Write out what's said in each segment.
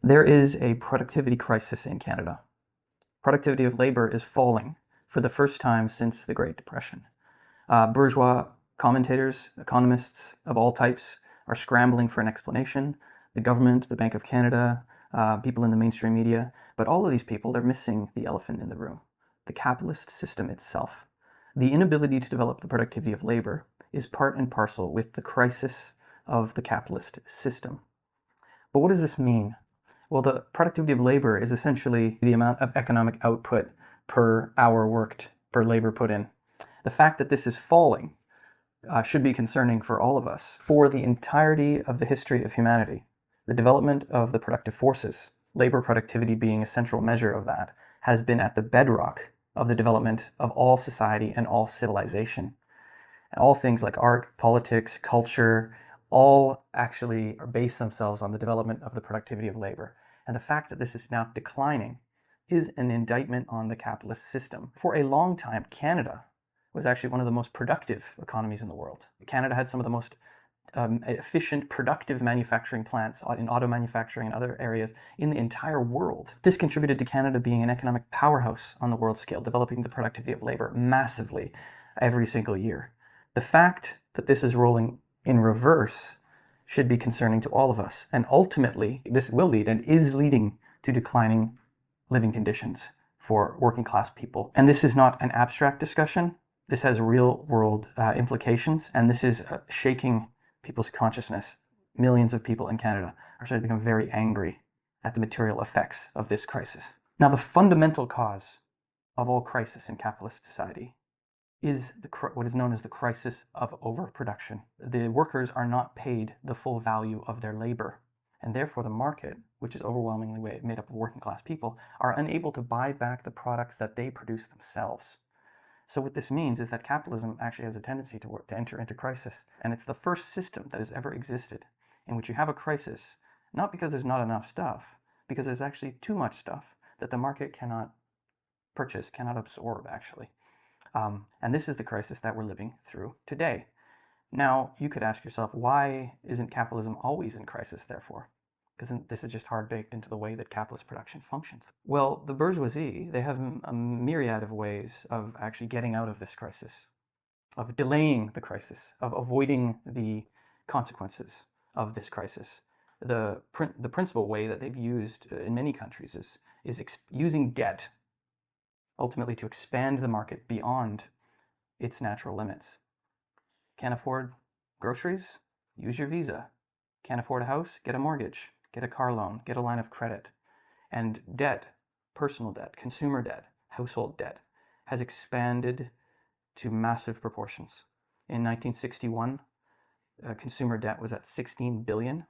There is a productivity crisis in Canada. Productivity of labor is falling for the first time since the Great Depression. Bourgeois commentators, economists of all types are scrambling for an explanation. The government, the Bank of Canada, people in the mainstream media, but all of these people, they're missing the elephant in the room, the capitalist system itself. The inability to develop the productivity of labor is part and parcel with the crisis of the capitalist system. But what does this mean? Well, the productivity of labor is essentially the amount of economic output per hour worked, per labor put in. The fact that this is falling should be concerning for all of us. For the entirety of the history of humanity, the development of the productive forces, labor productivity being a central measure of that, has been at the bedrock of the development of all society and all civilization. And all things like art, politics, culture, all actually base themselves on the development of the productivity of labor. And the fact that this is now declining is an indictment on the capitalist system. For a long time, Canada was actually one of the most productive economies in the world. Canada had some of the most efficient, productive manufacturing plants in auto manufacturing and other areas in the entire world. This contributed to Canada being an economic powerhouse on the world scale, developing the productivity of labor massively every single year. The fact that this is rolling in reverse should be concerning to all of us. And ultimately, this will lead and is leading to declining living conditions for working class people. And this is not an abstract discussion. This has real world implications, and this is shaking people's consciousness. Millions of people in Canada are starting to become very angry at the material effects of this crisis. Now, the fundamental cause of all crisis in capitalist society is what is known as the crisis of overproduction. The workers are not paid the full value of their labor, and therefore the market, which is overwhelmingly made up of working class people, are unable to buy back the products that they produce themselves. So what this means is that capitalism actually has a tendency to enter into crisis, and it's the first system that has ever existed in which you have a crisis, not because there's not enough stuff, because there's actually too much stuff that the market cannot purchase, cannot absorb actually. And this is the crisis that we're living through today. Now, you could ask yourself, why isn't capitalism always in crisis, therefore? Because this is just hard-baked into the way that capitalist production functions. Well, the bourgeoisie, they have a myriad of ways of actually getting out of this crisis, of delaying the crisis, of avoiding the consequences of this crisis. The principal way that they've used in many countries is using debt ultimately to expand the market beyond its natural limits. Can't afford groceries? Use your Visa. Can't afford a house? Get a mortgage. Get a car loan. Get a line of credit. And debt, personal debt, consumer debt, household debt, has expanded to massive proportions. In 1961, consumer debt was at 16 billion.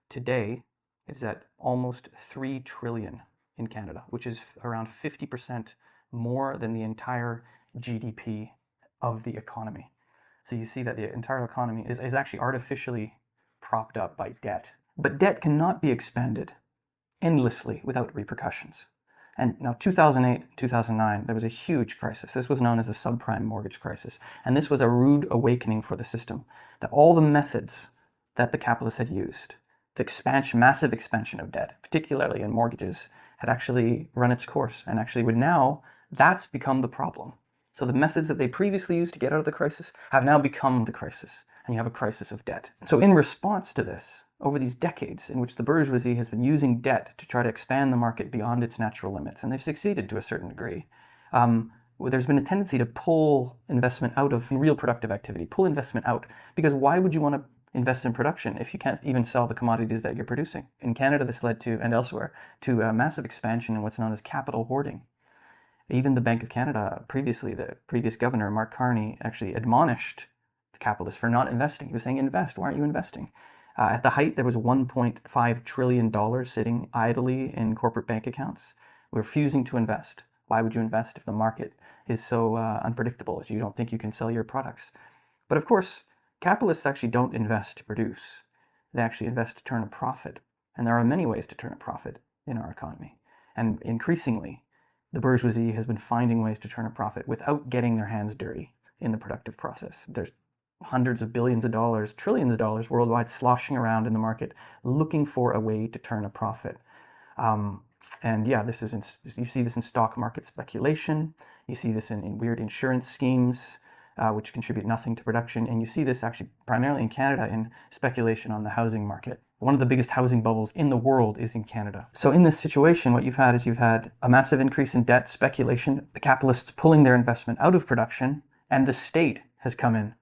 Today, it's at almost 3 trillion in Canada, which is around 50% more than the entire GDP of the economy. So you see that the entire economy is actually artificially propped up by debt. But debt cannot be expanded endlessly without repercussions. And now 2008, 2009, there was a huge crisis. This was known as the subprime mortgage crisis. And this was a rude awakening for the system, that all the methods that the capitalists had used, the massive expansion of debt, particularly in mortgages, had actually run its course. And actually would now, that's become the problem. So the methods that they previously used to get out of the crisis have now become the crisis, and you have a crisis of debt. So in response to this, over these decades in which the bourgeoisie has been using debt to try to expand the market beyond its natural limits, and they've succeeded to a certain degree, there's been a tendency to pull investment out of real productive activity, pull investment out, because why would you want to invest in production if you can't even sell the commodities that you're producing? In Canada, this led to, and elsewhere, to a massive expansion in what's known as capital hoarding. Even the Bank of Canada, previously, the previous governor, Mark Carney, actually admonished the capitalists for not investing. He was saying, invest, why aren't you investing? At the height, there was $1.5 trillion sitting idly in corporate bank accounts. We're refusing to invest. Why would you invest if the market is so unpredictable, as you don't think you can sell your products? But of course, capitalists actually don't invest to produce. They actually invest to turn a profit. And there are many ways to turn a profit in our economy. And increasingly, the bourgeoisie has been finding ways to turn a profit without getting their hands dirty in the productive process. There's hundreds of billions of dollars, trillions of dollars worldwide sloshing around in the market looking for a way to turn a profit. And yeah, you see this in stock market speculation. You see this in weird insurance schemes, which contribute nothing to production. And you see this actually primarily in Canada in speculation on the housing market. One of the biggest housing bubbles in the world is in Canada. So in this situation, what you've had a massive increase in debt, speculation, the capitalists pulling their investment out of production, and the state has come in.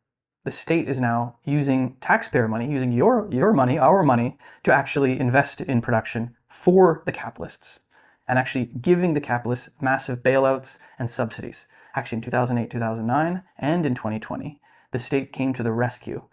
The state is now using taxpayer money, using your money, our money, to actually invest in production for the capitalists, and actually giving the capitalists massive bailouts and subsidies. Actually, in 2008, 2009, and in 2020, the state came to the rescue,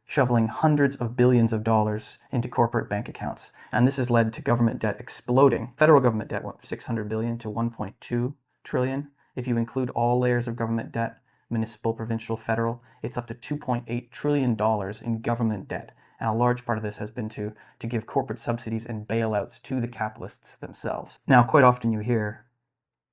shoveling hundreds of billions of dollars into corporate bank accounts. And this has led to government debt exploding. Federal government debt went from 600 billion to 1.2 trillion. If you include all layers of government debt, municipal, provincial, federal, it's up to $2.8 trillion in government debt. And a large part of this has been to give corporate subsidies and bailouts to the capitalists themselves. Now, quite often you hear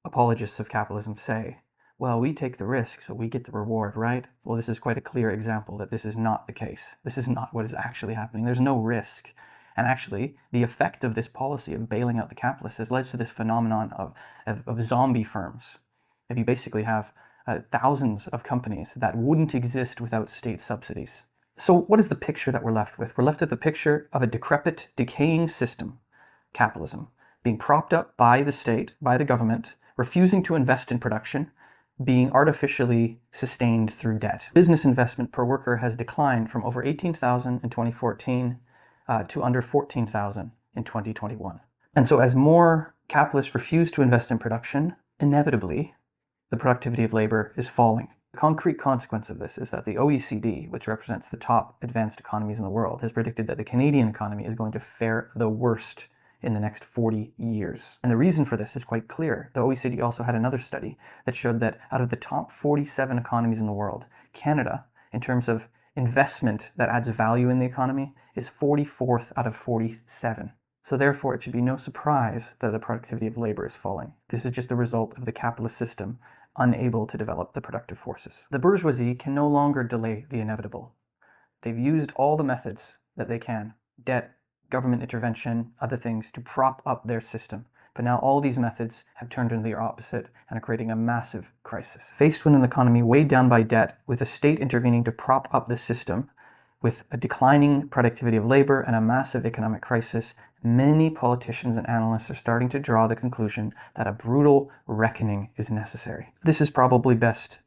apologists of capitalism say, well, we take the risk, so we get the reward, right? Well, this is quite a clear example that this is not the case. This is not what is actually happening. There's no risk. And actually, the effect of this policy of bailing out the capitalists has led to this phenomenon of zombie firms. If you basically have thousands of companies that wouldn't exist without state subsidies. So what is the picture that we're left with? We're left with the picture of a decrepit, decaying system, capitalism, being propped up by the state, by the government, refusing to invest in production, being artificially sustained through debt. Business investment per worker has declined from over 18,000 in 2014 to under 14,000 in 2021. And so as more capitalists refuse to invest in production, inevitably, the productivity of labor is falling. The concrete consequence of this is that the OECD, which represents the top advanced economies in the world, has predicted that the Canadian economy is going to fare the worst in the next 40 years. And the reason for this is quite clear. The OECD also had another study that showed that out of the top 47 economies in the world, Canada, in terms of investment that adds value in the economy, is 44th out of 47. So therefore, it should be no surprise that the productivity of labor is falling. This is just a result of the capitalist system unable to develop the productive forces. The bourgeoisie can no longer delay the inevitable. They've used all the methods that they can, debt, government intervention, other things, to prop up their system. But now all these methods have turned into their opposite and are creating a massive crisis. Faced with an economy weighed down by debt, with the state intervening to prop up the system, with a declining productivity of labor and a massive economic crisis, many politicians and analysts are starting to draw the conclusion that a brutal reckoning is necessary. This is probably best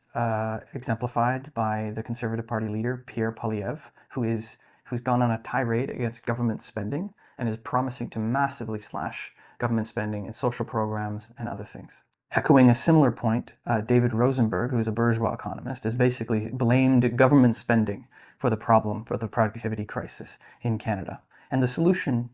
exemplified by the Conservative Party leader, Pierre Poilievre, who's gone on a tirade against government spending and is promising to massively slash government spending in social programs and other things. Echoing a similar point, David Rosenberg, who's a bourgeois economist, has basically blamed government spending for the problem, for the productivity crisis in Canada. And the solution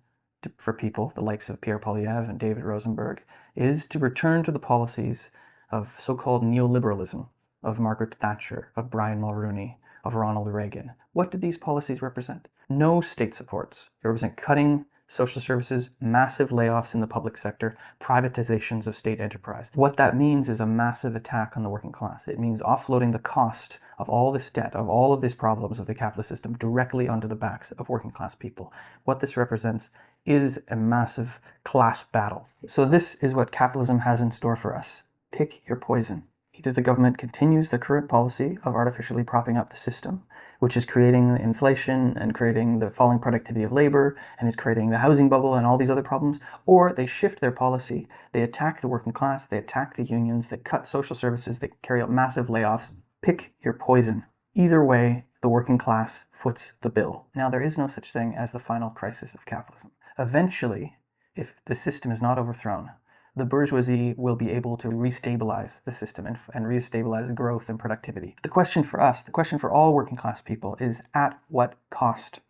for people, the likes of Pierre Poilievre and David Rosenberg, is to return to the policies of so-called neoliberalism, of Margaret Thatcher, of Brian Mulroney, of Ronald Reagan. What do these policies represent? No state supports. They represent cutting social services, massive layoffs in the public sector, privatizations of state enterprise. What that means is a massive attack on the working class. It means offloading the cost of all this debt, of all of these problems of the capitalist system directly onto the backs of working class people. What this represents is a massive class battle. So this is what capitalism has in store for us. Pick your poison. Either the government continues the current policy of artificially propping up the system, which is creating inflation and creating the falling productivity of labor and is creating the housing bubble and all these other problems, or they shift their policy, they attack the working class, they attack the unions, they cut social services, they carry out massive layoffs. Pick your poison. Either way, the working class foots the bill. Now, there is no such thing as the final crisis of capitalism. Eventually, if the system is not overthrown, the bourgeoisie will be able to restabilize the system and restabilize growth and productivity. The question for us, the question for all working class people is, at what cost?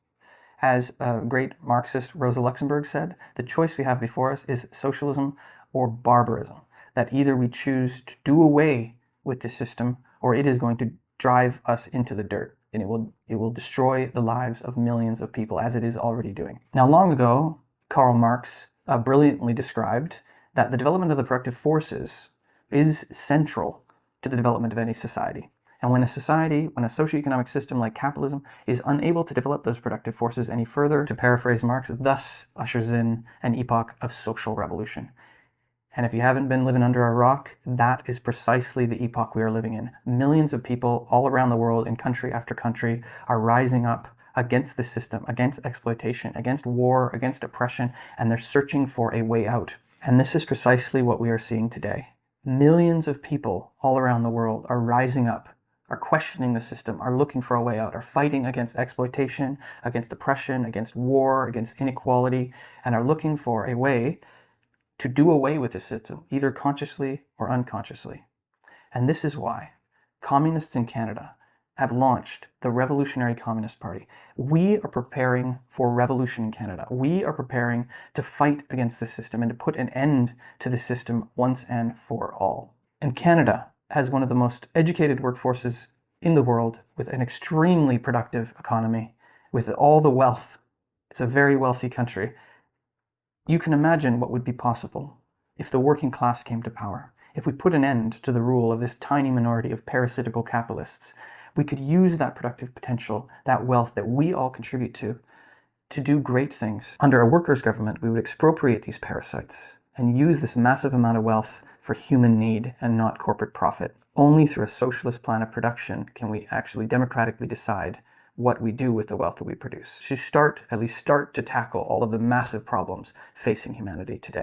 As a great Marxist Rosa Luxemburg said, the choice we have before us is socialism or barbarism. That either we choose to do away with the system or it is going to drive us into the dirt. And it will destroy the lives of millions of people, as it is already doing. Now, long ago, Karl Marx brilliantly described that the development of the productive forces is central to the development of any society. And when a society, when a socioeconomic system like capitalism is unable to develop those productive forces any further, to paraphrase Marx, thus ushers in an epoch of social revolution. And if you haven't been living under a rock, that is precisely the epoch we are living in. Millions of people all around the world, in country after country, are rising up against the system, against exploitation, against war, against oppression, and they're searching for a way out. And this is precisely what we are seeing today. Millions of people all around the world are rising up, are questioning the system, are looking for a way out, are fighting against exploitation, against oppression, against war, against inequality, and are looking for a way to do away with the system, either consciously or unconsciously. And this is why communists in Canada have launched the Revolutionary Communist Party. We are preparing for revolution in Canada. We are preparing to fight against the system and to put an end to the system once and for all. And Canada has one of the most educated workforces in the world, with an extremely productive economy, with all the wealth. It's a very wealthy country. You can imagine what would be possible if the working class came to power. If we put an end to the rule of this tiny minority of parasitical capitalists, we could use that productive potential, that wealth that we all contribute to do great things. Under a workers' government, we would expropriate these parasites and use this massive amount of wealth for human need and not corporate profit. Only through a socialist plan of production can we actually democratically decide what we do with the wealth that we produce. To at least start to tackle all of the massive problems facing humanity today.